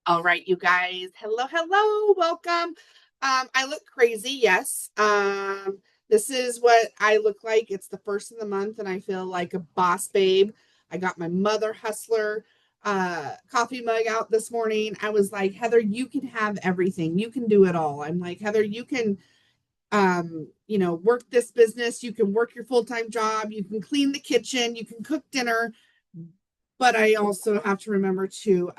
All right, you guys. Hello, hello. Welcome. I look crazy, yes. This is what I look like. It's the first of the month, and I feel like a boss babe. I got my mother hustler coffee mug out this morning. I was like, Heather, you can have everything. You can do it all. I'm like, Heather, you can work this business, you can work your full-time job, you can clean the kitchen, you can cook dinner, but I also have to remember to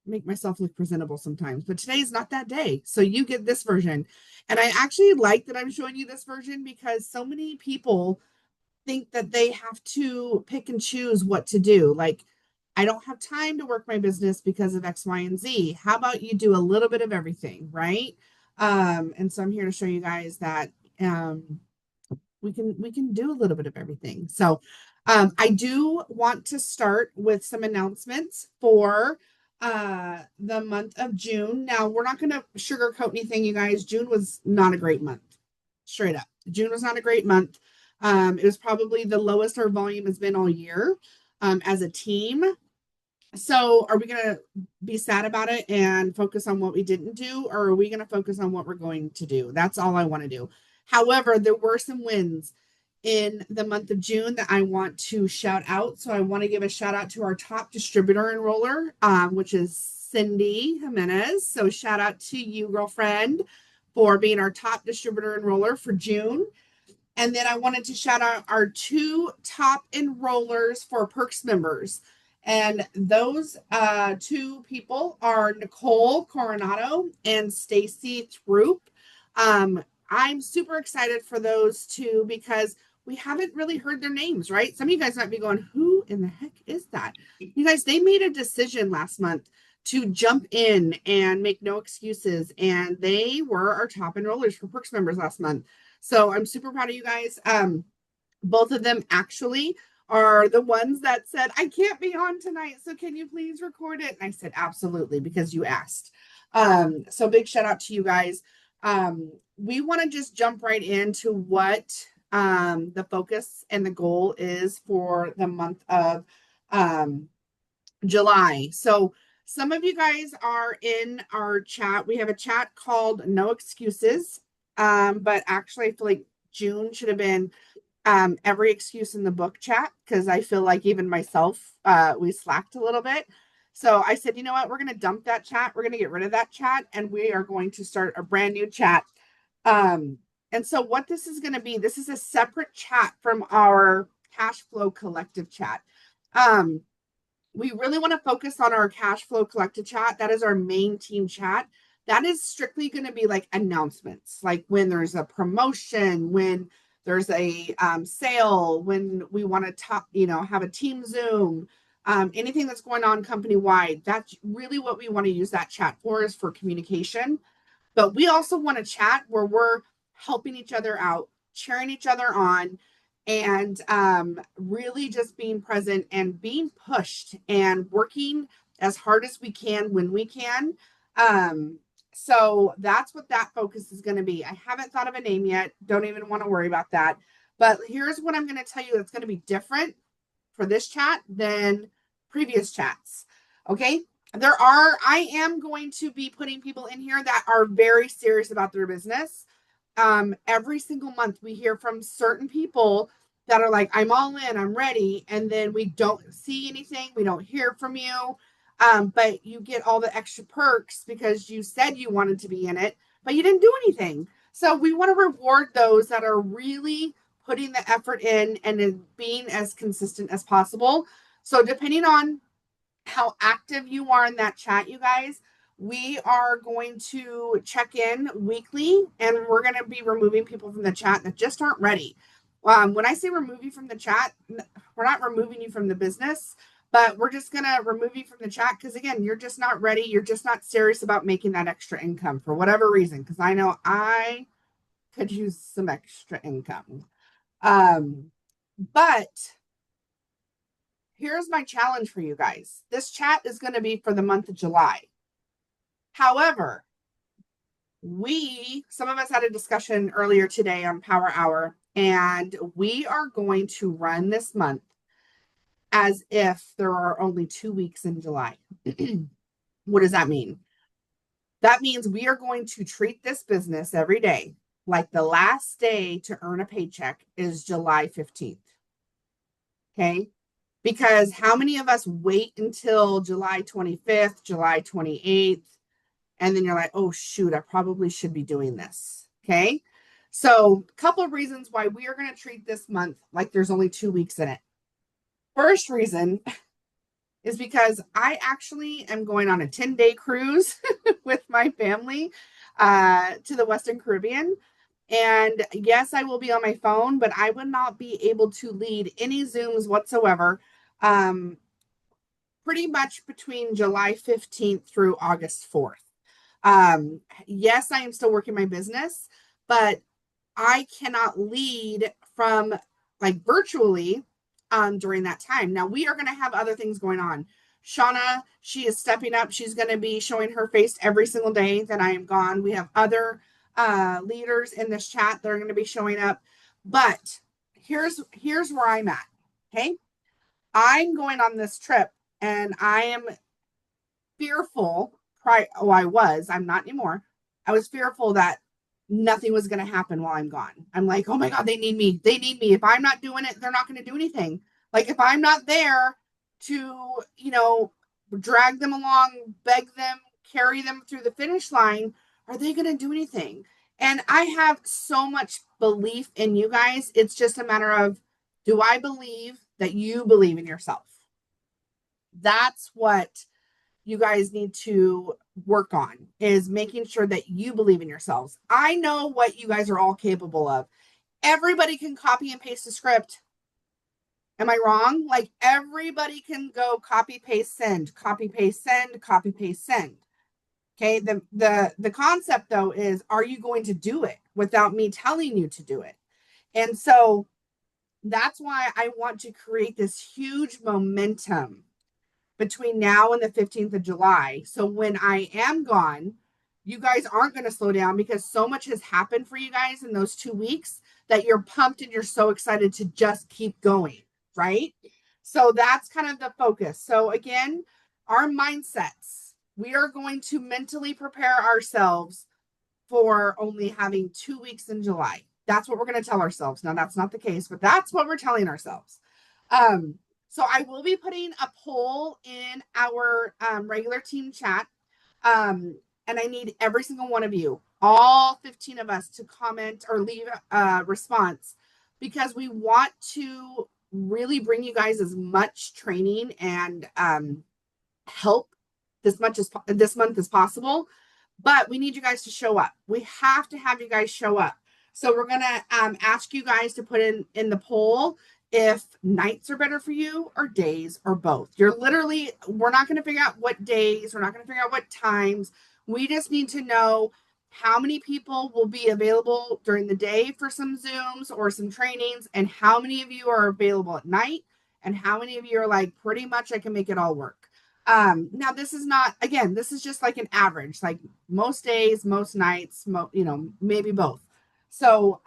make myself look presentable sometimes. But today is not that day. So you get this version. And I actually like that I'm showing you this version because so many people think that they have to pick and choose what to do. Like, I don't have time to work my business because of X, Y, and Z. How about you do a little bit of everything, right? And so I'm here to show you guys that we can do a little bit of everything. So I do want to start with some announcements for the month of June. Now we're not going to sugarcoat anything, you guys. June was not a great month. Straight up. June was not a great month. It was probably the lowest our volume has been all year as a team. So are we going to be sad about it and focus on what we didn't do, or are we going to focus on what we're going to do? That's all I want to do. However, there were some wins in the month of June that I want to shout out. So I want to give a shout out to our top distributor enroller, which is Cindy Jimenez. So shout out to you, girlfriend, for being our top distributor enroller for June. And then I wanted to shout out our two top enrollers for Perks members. And those two people are Nicole Coronado and Stacy Throop. I'm super excited for those two because we haven't really heard their names, right? Some of you guys might be going, who in the heck is that? You guys, they made a decision last month to jump in and make no excuses. And they were our top enrollers for Perks members last month. So I'm super proud of you guys. Both of them actually are the ones that said, I can't be on tonight. So can you please record it? And I said, absolutely, because you asked. So big shout out to you guys. We want to just jump right into what the focus and the goal is for the month of July. So some of you guys are in our chat. We have a chat called No Excuses. But actually, I feel like June should have been every excuse in the book chat because I feel like even myself, we slacked a little bit. So I said, you know what? We're going to dump that chat. We're going to get rid of that chat and we are going to start a brand new chat. And so what this is going to be, this is a separate chat from our cash flow collective chat. We really want to focus on our cash flow collective chat. That is our main team chat. That is strictly going to be like announcements, like when there's a promotion, when there's a sale, when we want to talk, have a team Zoom, anything that's going on company wide. That's really what we want to use that chat for, is for communication. But we also want to chat where we're helping each other out, cheering each other on, and really just being present and being pushed and working as hard as we can when we can. So that's what that focus is going to be. I haven't thought of a name yet. Don't even want to worry about that. But here's what I'm going to tell you that's going to be different for this chat than previous chats. Okay. I am going to be putting people in here that are very serious about their business. Every single month we hear from certain people that are like, I'm all in, I'm ready. And then we don't see anything. We don't hear from you. But you get all the extra perks because you said you wanted to be in it, but you didn't do anything. So we want to reward those that are really putting the effort in and being as consistent as possible. So depending on how active you are in that chat, you guys, we are going to check in weekly and we're going to be removing people from the chat that just aren't ready. When I say remove you from the chat, we're not removing you from the business, but we're just going to remove you from the chat because, again, you're just not ready. You're just not serious about making that extra income for whatever reason, because I know I could use some extra income. But here's my challenge for you guys. This chat is going to be for the month of July. However, some of us had a discussion earlier today on Power Hour, and we are going to run this month as if there are only 2 weeks in July. What does that mean? That means we are going to treat this business every day like the last day to earn a paycheck is July 15th. Okay. Because how many of us wait until July 25th, July 28th, and then you're like, oh, shoot, I probably should be doing this. Okay. So, a couple of reasons why we are going to treat this month like there's only 2 weeks in it. First reason is because I actually am going on a 10-day cruise with my family to the Western Caribbean. And yes, I will be on my phone, but I would not be able to lead any Zooms whatsoever. Pretty much between July 15th through August 4th. Yes, I am still working my business, but I cannot lead from like virtually during that time. Now we are going to have other things going on. Shauna, she is stepping up. She's going to be showing her face every single day that I am gone. We have other leaders in this chat that are going to be showing up. But here's where I'm at. Okay. I'm going on this trip and I am fearful. I'm not anymore. I was fearful that nothing was going to happen while I'm gone. I'm like, oh my God, they need me. They need me. If I'm not doing it, they're not going to do anything. Like if I'm not there to, drag them along, beg them, carry them through the finish line, are they going to do anything? And I have so much belief in you guys. It's just a matter of, do I believe that you believe in yourself? That's what you guys need to work on, is making sure that you believe in yourselves. I know what you guys are all capable of. Everybody can copy and paste a script. Am I wrong? Like everybody can go copy, paste, send, copy, paste, send, copy, paste, send. Okay. The concept though is, are you going to do it without me telling you to do it? And so that's why I want to create this huge momentum between now and the 15th of July. So when I am gone, you guys aren't going to slow down because so much has happened for you guys in those 2 weeks that you're pumped and you're so excited to just keep going, right? So that's kind of the focus. So again, our mindsets, we are going to mentally prepare ourselves for only having 2 weeks in July. That's what we're going to tell ourselves. Now, that's not the case, but that's what we're telling ourselves. So I will be putting a poll in our regular team chat. And I need every single one of you, all 15 of us, to comment or leave a response, because we want to really bring you guys as much training and help this month as possible. But we need you guys to show up. We have to have you guys show up. So we're going to ask you guys to put in the poll if nights are better for you or days or both. We're not going to figure out what days. We're not going to figure out what times. We just need to know how many people will be available during the day for some Zooms or some trainings, and how many of you are available at night, and how many of you are like, pretty much I can make it all work. Now this is not, again, this is just like an average, like most days, most nights, maybe both. So,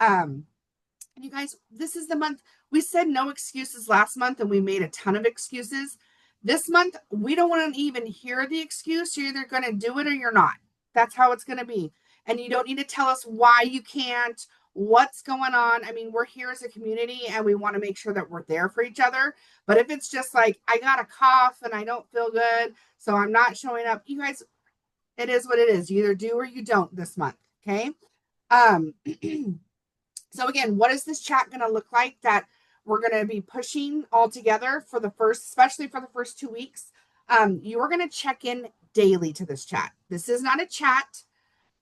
you guys, this is the month. We said no excuses last month and we made a ton of excuses. This month, we don't want to even hear the excuse. You're either going to do it or you're not. That's how it's going to be. And you don't need to tell us why you can't, what's going on. I mean, we're here as a community and we want to make sure that we're there for each other. But if it's just like, I got a cough and I don't feel good, so I'm not showing up, you guys, it is what it is. You either do or you don't this month. Okay. So again, what is this chat going to look like that we're going to be pushing all together for especially for the first 2 weeks? You are going to check in daily to this chat. This is not a chat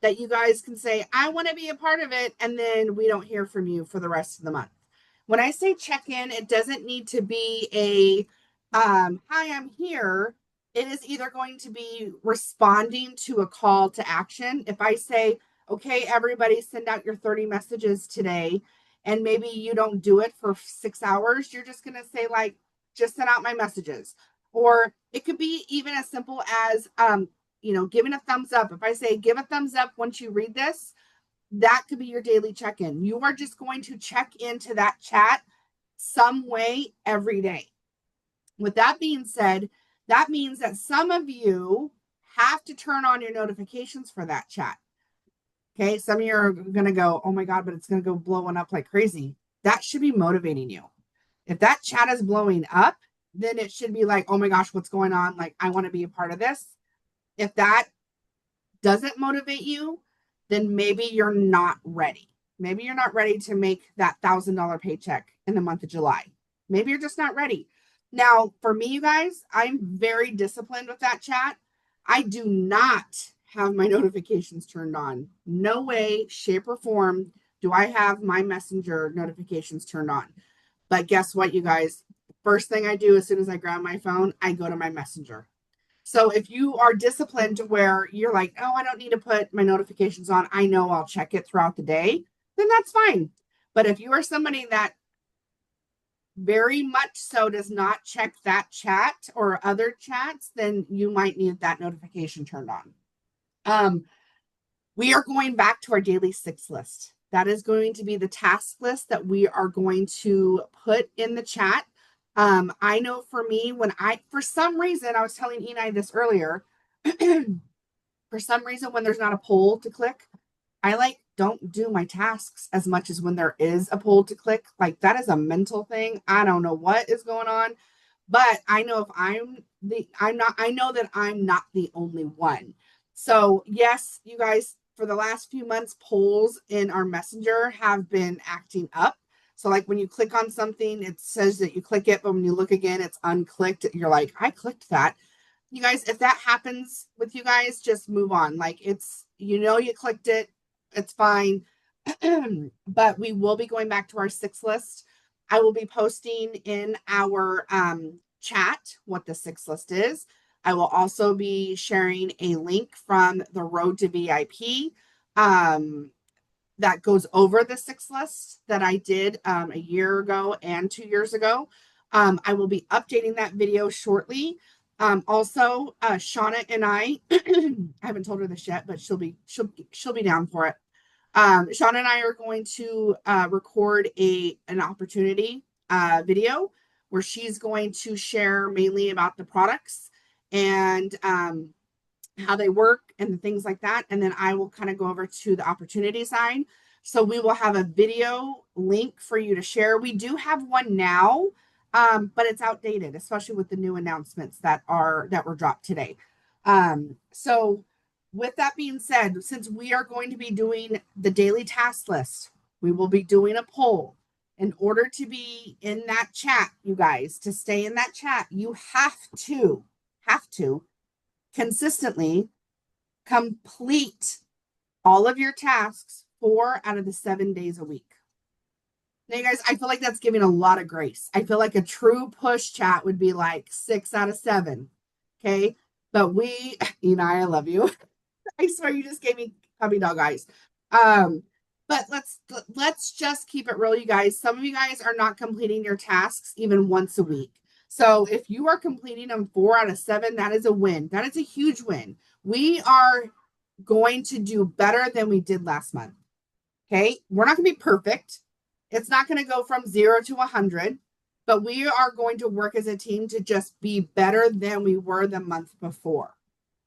that you guys can say, I want to be a part of it, and then we don't hear from you for the rest of the month. When I say check in, it doesn't need to be a, hi, I'm here. It is either going to be responding to a call to action. If I say, okay, everybody send out your 30 messages today, and maybe you don't do it for 6 hours, you're just going to say like, just send out my messages. Or it could be even as simple as, giving a thumbs up. If I say, give a thumbs up once you read this, that could be your daily check-in. You are just going to check into that chat some way every day. With that being said, that means that some of you have to turn on your notifications for that chat. Okay. Some of you are going to go, oh my God, but it's going to go blowing up like crazy. That should be motivating you. If that chat is blowing up, then it should be like, oh my gosh, what's going on? Like, I want to be a part of this. If that doesn't motivate you, then maybe you're not ready. Maybe you're not ready to make that $1,000 paycheck in the month of July. Maybe you're just not ready. Now, for me, you guys, I'm very disciplined with that chat. I do not have my notifications turned on. No way, shape, or form do I have my messenger notifications turned on. But guess what, you guys? First thing I do as soon as I grab my phone, I go to my messenger. So if you are disciplined to where you're like, oh, I don't need to put my notifications on, I know I'll check it throughout the day, then that's fine. But if you are somebody that very much so does not check that chat or other chats, then you might need that notification turned on. We are going back to our daily 6 list. That is going to be the task list that we are going to put in the chat. I know for me, for some reason, I was telling Eni this earlier, for some reason, when there's not a poll to click, I don't do my tasks as much as when there is a poll to click. Like that is a mental thing. I don't know what is going on, but I know if I know that I'm not the only one. So yes, you guys, for the last few months, polls in our messenger have been acting up. So like when you click on something, it says that you click it, but when you look again, it's unclicked. You're like, I clicked that. You guys, if that happens with you guys, just move on. Like you clicked it, it's fine. But we will be going back to our 6 list. I will be posting in our chat what the 6 list is. I will also be sharing a link from the Road to VIP that goes over the 6 list that I did a year ago and 2 years ago. I will be updating that video shortly. Also, Shauna and I haven't told her this yet, but she'll be down for it. Shauna and I are going to record an opportunity video where she's going to share mainly about the products and how they work and the things like that. And then I will kind of go over to the opportunity side. So we will have a video link for you to share. We do have one now, but it's outdated, especially with the new announcements that were dropped today. So with that being said, since we are going to be doing the daily task list, we will be doing a poll. In order to be in that chat, you guys, to stay in that chat, you have to consistently complete all of your tasks 4 out of the 7 days a week. Now, you guys, I feel like that's giving a lot of grace. I feel like a true push chat would be like 6 out of 7. Okay. But I love you. I swear you just gave me puppy dog eyes. But let's just keep it real, you guys. Some of you guys are not completing your tasks even once a week. So if you are completing them 4 out of 7, that is a win. That is a huge win. We are going to do better than we did last month. Okay. We're not going to be perfect. It's not going to go from 0 to 100, but we are going to work as a team to just be better than we were the month before.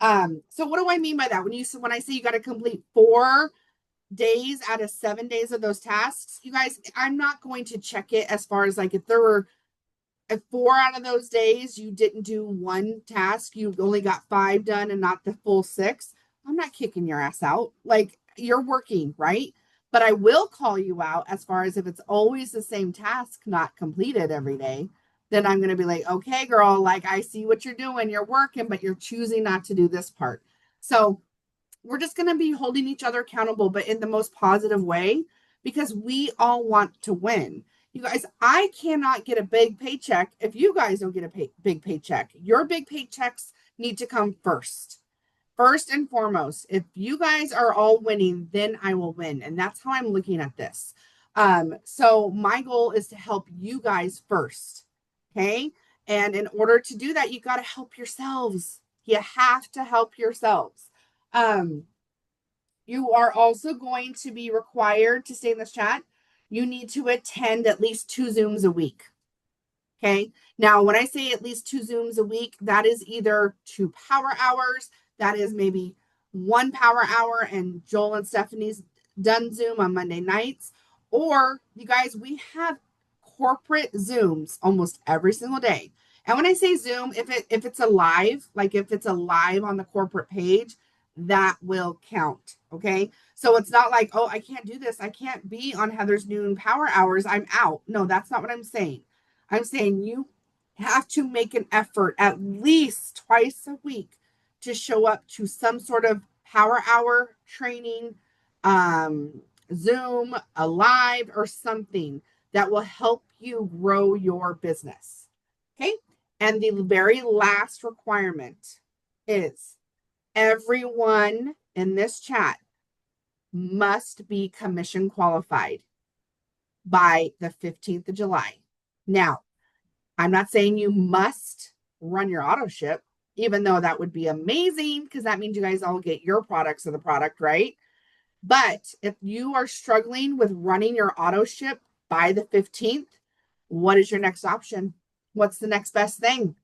So what do I mean by that? When I say you got to complete 4 days out of 7 days of those tasks, you guys, I'm not going to check it as far as like if 4 out of those days you didn't do 1 task, you only got 5 done and not the full 6. I'm not kicking your ass out. Like you're working, right? But I will call you out as far as if it's always the same task not completed every day, then I'm going to be like, okay, girl, like I see what you're doing. You're working, but you're choosing not to do this part. So we're just going to be holding each other accountable, but in the most positive way, because we all want to win. You guys, I cannot get a big paycheck if you guys don't get a big paycheck. Your big paychecks need to come first. First and foremost, if you guys are all winning, then I will win. And that's how I'm looking at this. So my goal is to help you guys first. Okay. And in order to do that, you got to help yourselves. You have to help yourselves. You are also going to be required to stay in this chat. You need to attend at least 2 Zooms a week. Okay. Now, when I say at least 2 Zooms a week, that is either 2 power hours, that is maybe one power hour and Joel and Stephanie's done Zoom on Monday nights. Or you guys, we have corporate Zooms almost every single day. And when I say Zoom, if it's a live, like if it's a live on the corporate page, that will count. Okay. So it's not like, oh, I can't do this. I can't be on Heather's noon power hours. I'm out. No, that's not what I'm saying. I'm saying you have to make an effort at least twice a week to show up to some sort of power hour training, Zoom, a live, or something that will help you grow your business. Okay. And the very last requirement is everyone in this chat must be commission qualified by the 15th of July. Now, I'm not saying you must run your auto ship, even though that would be amazing because that means you guys all get your products of the product, right? But if you are struggling with running your auto ship by the 15th, what is your next option? What's the next best thing?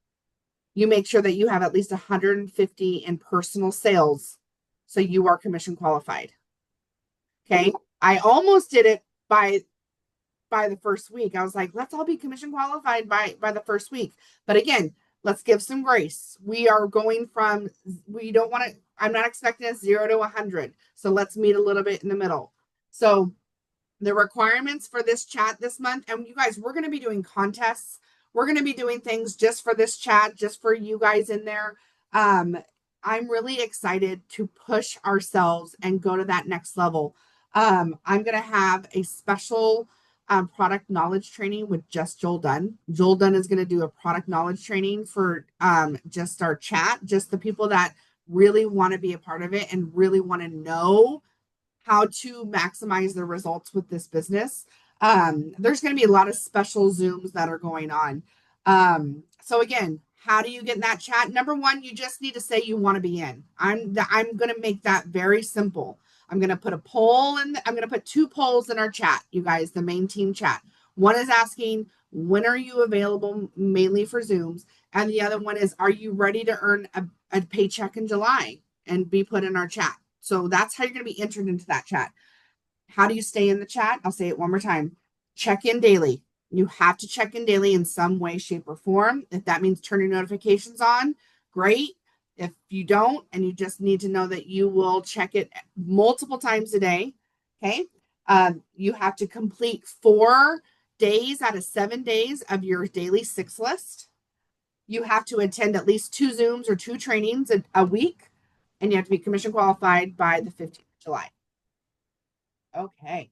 You make sure that you have at least 150 in personal sales so you are commission qualified. Okay. I almost did it by the first week. I was like, let's all be commission qualified by the first week. But again, let's give some grace. We are going from, we don't want to, I'm not expecting a 0 to 100. So let's meet a little bit in the middle. So the requirements for this chat this month, and you guys, we're going to be doing contests. We're going to be doing things just for this chat, just for you guys in there. I'm really excited to push ourselves and go to that next level. I'm going to have a special product knowledge training with just Joel Dunn. Joel Dunn is going to do a product knowledge training for just our chat, just the people that really want to be a part of it and really want to know how to maximize the results with this business. There's going to be a lot of special Zooms that are going on. So again, how do you get in that chat? Number one, you just need to say you want to be in. I'm going to make that very simple. I'm going to put a poll and I'm going to put 2 polls in our chat, you guys, the main team chat. One is asking, when are you available mainly for Zooms? And the other one is, are you ready to earn a paycheck in July and be put in our chat? So that's how you're going to be entered into that chat. How do you stay in the chat? I'll say it one more time. Check in daily. You have to check in daily in some way, shape, or form. If that means turning notifications on, great. If you don't, and you just need to know that you will check it multiple times a day, okay? You have to complete 4 days out of 7 days of your daily 6 list. You have to attend at least 2 Zooms or 2 trainings a week, and you have to be commission qualified by the 15th of July. Okay.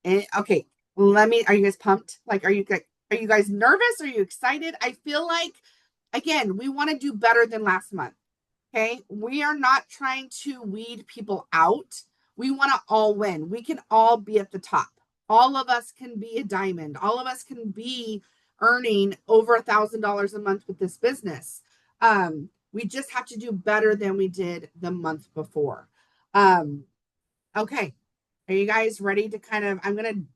Okay. Are you guys pumped? Like, are you guys nervous? Are you excited? I feel like, again, we want to do better than last month. Okay. We are not trying to weed people out. We want to all win. We can all be at the top. All of us can be a diamond. All of us can be earning over $1,000 a month with this business. We just have to do better than we did the month before. Okay. Are you guys ready to kind of, I'm going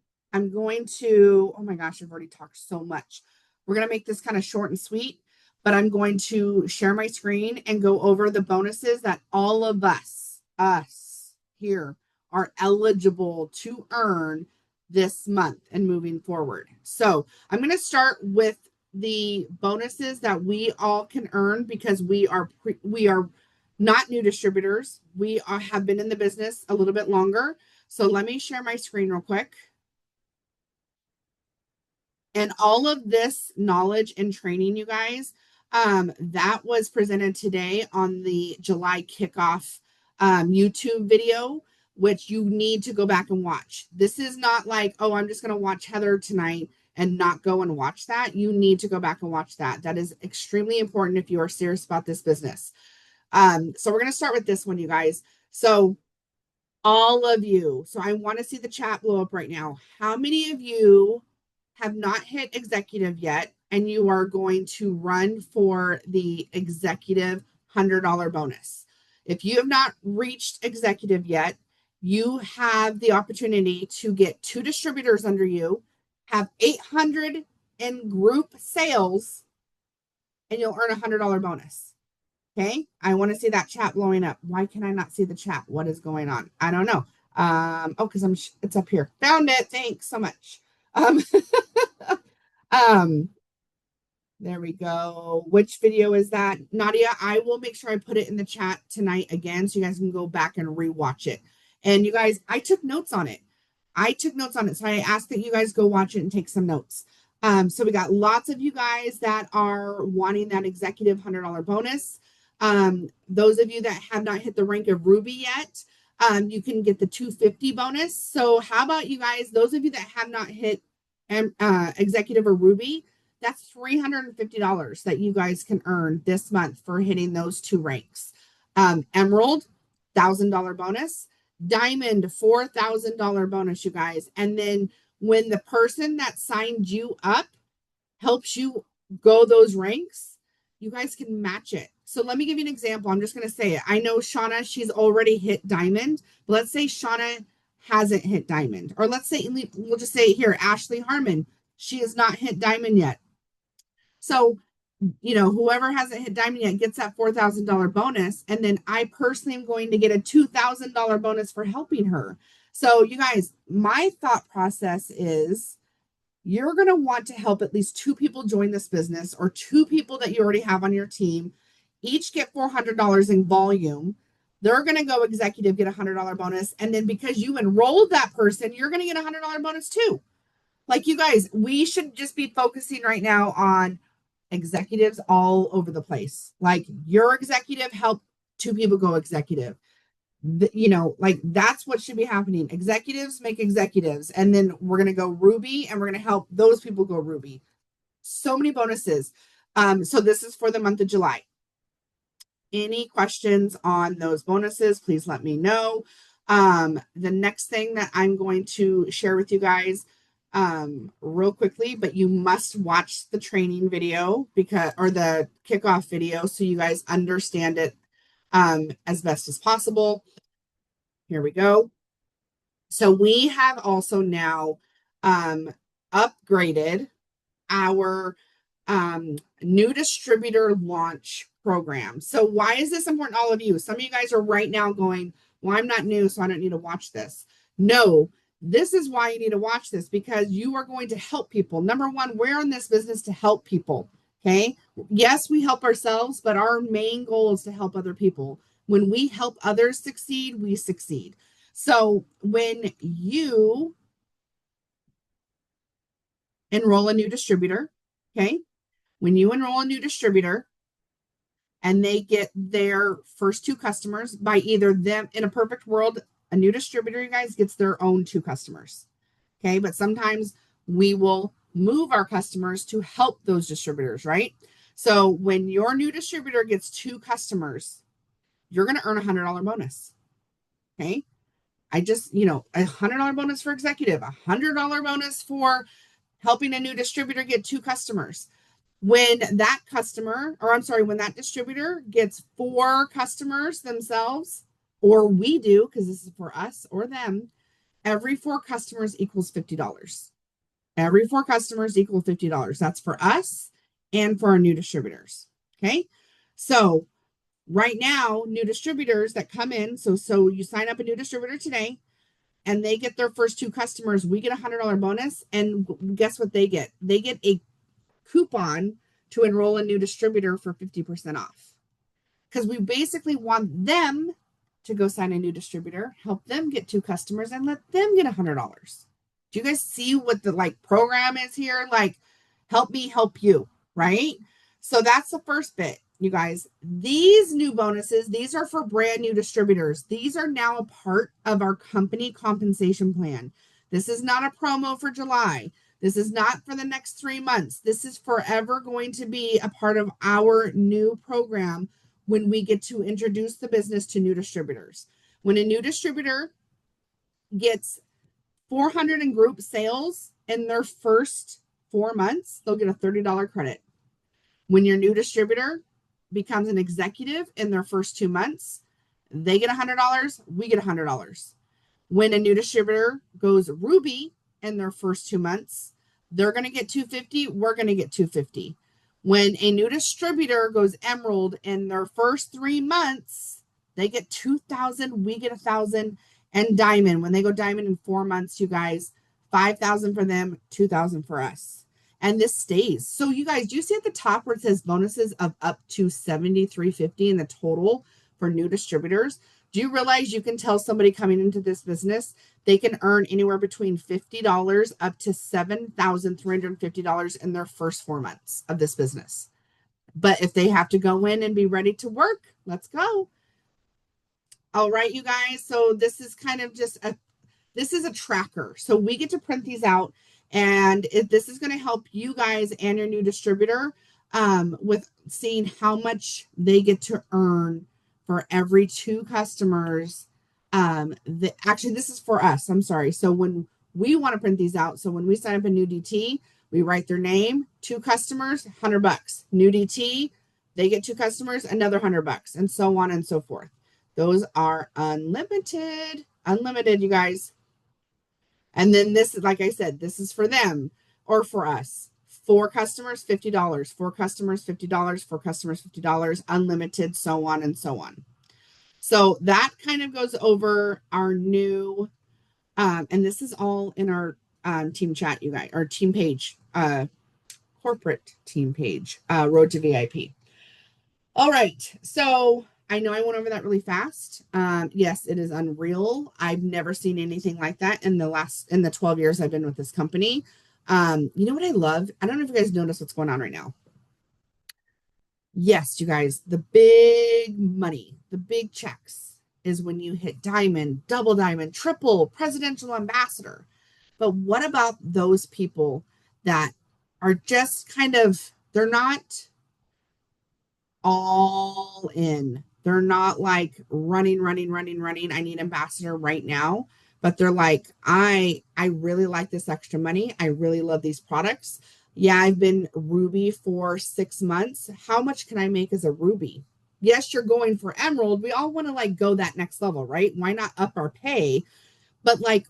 to, oh my gosh, I've already talked so much. We're going to make this kind of short and sweet, but I'm going to share my screen and go over the bonuses that all of us here are eligible to earn this month and moving forward. So I'm going to start with the bonuses that we all can earn because we are not new distributors. We have been in the business a little bit longer. So let me share my screen real quick. And all of this knowledge and training, you guys, that was presented today on the July kickoff YouTube video, which you need to go back and watch. This is not like, oh, I'm just going to watch Heather tonight and not go and watch that. You need to go back and watch that. That is extremely important if you are serious about this business. So we're going to start with this one, you guys. So all of you, so I want to see the chat blow up right now. How many of you have not hit executive yet and you are going to run for the executive $100 bonus? If you have not reached executive yet, you have the opportunity to get 2 distributors under you, have 800 in group sales, and you'll earn a $100 bonus. Okay, I want to see that chat blowing up. Why can I not see the chat? What is going on? I don't know. Oh, because it's up here. Found it. Thanks so much. Um, um, there we go. Which video is that? Nadia, I will make sure I put it in the chat tonight again so you guys can go back and rewatch it. And you guys, I took notes on it. So I asked that you guys go watch it and take some notes. So we got lots of you guys that are wanting that executive $100 bonus. Those of you that have not hit the rank of Ruby yet, you can get the 250 bonus. So how about you guys, those of you that have not hit executive or Ruby, that's $350 that you guys can earn this month for hitting those two ranks. Emerald, $1,000 bonus. Diamond, $4,000 bonus, you guys. And then when the person that signed you up helps you go those ranks, you guys can match it. So let me give you an example. I'm just going to say it. I know Shauna, she's already hit diamond. But let's say Shauna hasn't hit diamond. Or let's say, we'll just say here, Ashley Harmon, she has not hit diamond yet. So, whoever hasn't hit diamond yet gets that $4,000 bonus. And then I personally am going to get a $2,000 bonus for helping her. So, you guys, my thought process is you're going to want to help at least two people join this business or two people that you already have on your team. Each get $400 in volume. They're going to go executive, get a $100 bonus. And then because you enrolled that person, you're going to get a $100 bonus too. Like, you guys, we should just be focusing right now on executives all over the place. Like, your executive help two people go executive. Like, that's what should be happening. Executives make executives, and then we're going to go Ruby and we're going to help those people go Ruby. So many bonuses. So this is for the month of July. Any questions on those bonuses, please let me know. The next thing that I'm going to share with you guys real quickly, but you must watch the training video or the kickoff video so you guys understand it as best as possible. Here we go. So we have also now upgraded our new distributor launch program. So why is this important to all of you? Some of you guys are right now going, well, I'm not new, so I don't need to watch this. No, this is why you need to watch this, because you are going to help people. Number one, we're in this business to help people. Okay. Yes, we help ourselves, but our main goal is to help other people. When we help others succeed, we succeed. So when you enroll a new distributor, okay, when you enroll a new distributor and they get their first two customers by either them, in a perfect world, a new distributor, you guys, gets their own two customers. Okay. But sometimes we will move our customers to help those distributors, right? So when your new distributor gets two customers, you're going to earn a $100 bonus. Okay. I just, a $100 bonus for executive, a $100 bonus for helping a new distributor get two customers. When that distributor gets four customers themselves, or we do, because this is for us or them, every four customers equals $50. Every four customers equal $50. That's for us and for our new distributors. Okay. So right now, new distributors that come in, so you sign up a new distributor today and they get their first two customers, we get a $100 bonus. And guess what they get? They get a coupon to enroll a new distributor for 50% off. Because we basically want them to go sign a new distributor, help them get two customers, and let them get $100. Do you guys see what the program is here? Like, help me help you, right? So that's the first bit, you guys. These new bonuses, these are for brand new distributors. These are now a part of our company compensation plan. This is not a promo for July. This is not for the next 3 months. This is forever going to be a part of our new program when we get to introduce the business to new distributors. When a new distributor gets 400 in group sales in their first 4 months, they'll get a $30 credit. When your new distributor becomes an executive in their first 2 months, they get $100, we get $100. When a new distributor goes Ruby in their first 2 months, they're going to get $250, we're going to get $250. When a new distributor goes Emerald in their first 3 months, they get 2,000. We get 1,000. And Diamond, when they go Diamond in 4 months, you guys, 5,000 for them, 2,000 for us. And this stays. So you guys, do you see at the top where it says bonuses of up to 7,350 in the total for new distributors? Do you realize you can tell somebody coming into this business they can earn anywhere between $50 up to $7,350 in their first 4 months of this business? But if they have to go in and be ready to work, let's go. All right, you guys. So this is kind of just this is a tracker. So we get to print these out, and this is going to help you guys and your new distributor with seeing how much they get to earn for every 2 customers. Actually, this is for us. I'm sorry. So when we want to print these out, so when we sign up a new DT, we write their name, 2 customers, $100. New DT, they get 2 customers, another $100, and so on and so forth. Those are unlimited, you guys. And then this, like I said, this is for them or for us. 4 customers, $50. 4 customers, $50. 4 customers, $50. Unlimited, so on and so on. So that kind of goes over our new, and this is all in our team chat, you guys, our team page, corporate team page, Road to VIP. All right. So I know I went over that really fast. Yes, it is unreal. I've never seen anything like that in the 12 years I've been with this company. You know what I love? I don't know if you guys notice what's going on right now. Yes, you guys, the big money, the big checks is when you hit diamond, double diamond, triple, presidential ambassador. But what about those people that are just kind of, they're not all in. They're not like running. I need ambassador right now. But they're like, I really like this extra money. I really love these products. Yeah, I've been Ruby for 6 months. How much can I make as a Ruby? Yes, you're going for Emerald. We all want to like go that next level, right? Why not up our pay? But like,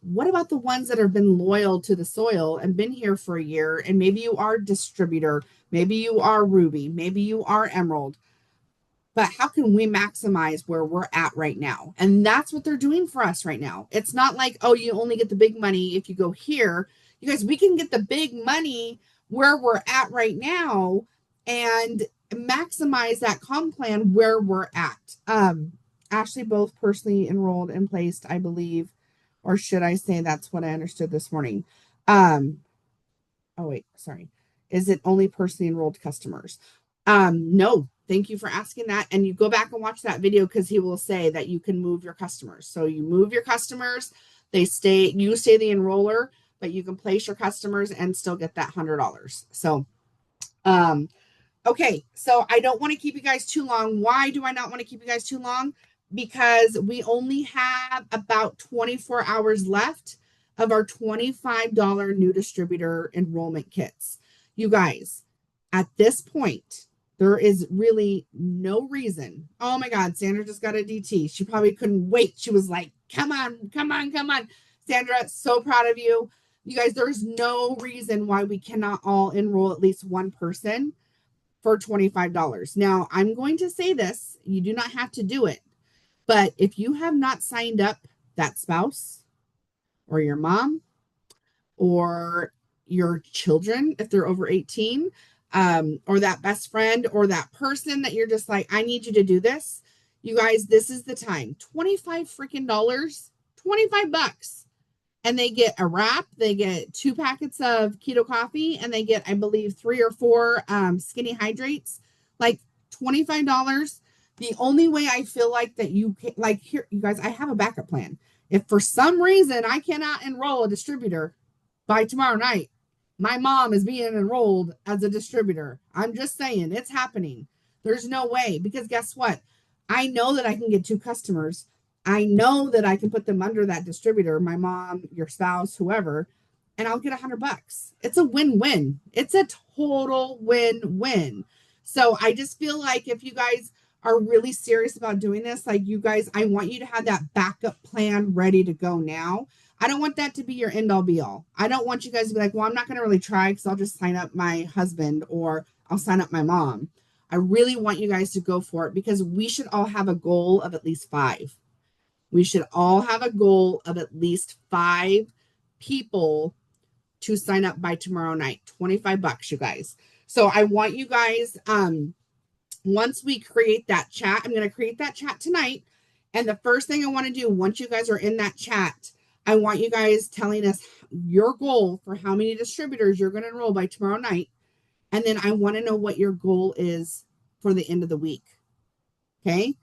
what about the ones that have been loyal to the soil and been here for a year? And maybe you are distributor, maybe you are Ruby, maybe you are Emerald. But how can we maximize where we're at right now? And that's what they're doing for us right now. It's not like, oh, you only get the big money if you go here. You guys, we can get the big money where we're at right now and maximize that comp plan where we're at. Ashley both personally enrolled and placed, I believe, or should I say that's what I understood this morning. Oh wait, sorry. Is it only personally enrolled customers? No, thank you for asking that. And you go back and watch that video because he will say that you can move your customers. So you move your customers, you stay the enroller, but you can place your customers and still get that $100. So, okay. So I don't want to keep you guys too long. Why do I not want to keep you guys too long? Because we only have about 24 hours left of our $25 new distributor enrollment kits. You guys, at this point, there is really no reason. Oh my God, Sandra just got a DT. She probably couldn't wait. She was like, come on. Sandra, so proud of you. You guys, there's no reason why we cannot all enroll at least one person for $25. Now, I'm going to say this. You do not have to do it. But if you have not signed up that spouse or your mom or your children, if they're over 18, or that best friend or that person that you're just like, I need you to do this. You guys, this is the time. $25. $25. And they get a wrap. They get 2 packets of keto coffee, and they get, I believe, 3 or 4 skinny hydrates. Like $25. The only way I feel like that you can, like, here, you guys, I have a backup plan. If for some reason I cannot enroll a distributor by tomorrow night, my mom is being enrolled as a distributor. I'm just saying, it's happening. There's no way, because guess what? I know that I can get 2 customers. I know that I can put them under that distributor, my mom, your spouse, whoever, and I'll get $100. It's a win-win. It's a total win-win. So I just feel like if you guys are really serious about doing this, like, you guys, I want you to have that backup plan ready to go now. I don't want that to be your end all be all. I don't want you guys to be like, well, I'm not going to really try because I'll just sign up my husband, or I'll sign up my mom. I really want you guys to go for it because we should all have a goal of at least 5. We should all have a goal of at least 5 people to sign up by tomorrow night. $25, you guys. So I want you guys, once we create that chat, I'm going to create that chat tonight. And the first thing I want to do once you guys are in that chat, I want you guys telling us your goal for how many distributors you're going to enroll by tomorrow night. And then I want to know what your goal is for the end of the week. Okay.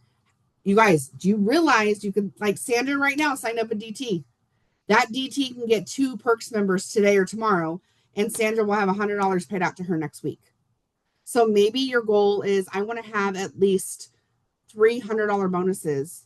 You guys, do you realize you can, like Sandra right now, sign up a DT? That DT can get 2 Perks members today or tomorrow, and Sandra will have $100 paid out to her next week. So maybe your goal is I want to have at least $300 bonuses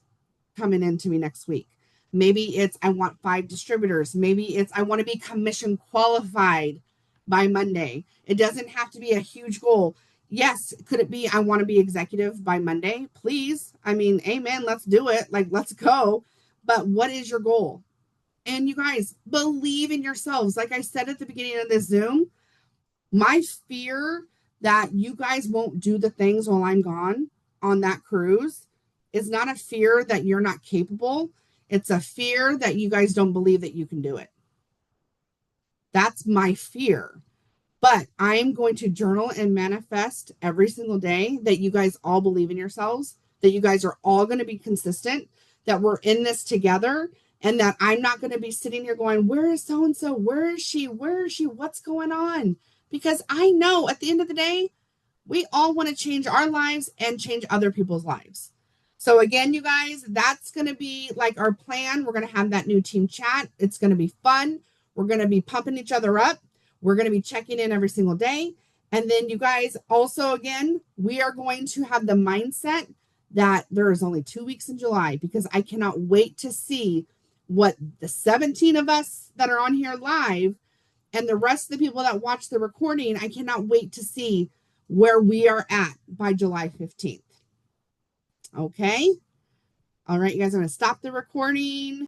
coming into me next week. Maybe it's I want 5 distributors. Maybe it's I want to be commission qualified by Monday. It doesn't have to be a huge goal. Yes, could it be I want to be executive by Monday? Please. I mean, amen. Let's do it. Like, let's go. But what is your goal? And you guys, believe in yourselves. Like I said at the beginning of this Zoom, my fear that you guys won't do the things while I'm gone on that cruise is not a fear that you're not capable. It's a fear that you guys don't believe that you can do it. That's my fear. But I am going to journal and manifest every single day that you guys all believe in yourselves, that you guys are all going to be consistent, that we're in this together, and that I'm not going to be sitting here going, where is so-and-so? Where is she? Where is she? What's going on? Because I know at the end of the day, we all want to change our lives and change other people's lives. So again, you guys, that's going to be like our plan. We're going to have that new team chat. It's going to be fun. We're going to be pumping each other up. We're going to be checking in every single day. And then you guys also, again, we are going to have the mindset that there is only 2 weeks in July because I cannot wait to see what the 17 of us that are on here live and the rest of the people that watch the recording, I cannot wait to see where we are at by July 15th. Okay. All right, you guys, I'm going to stop the recording.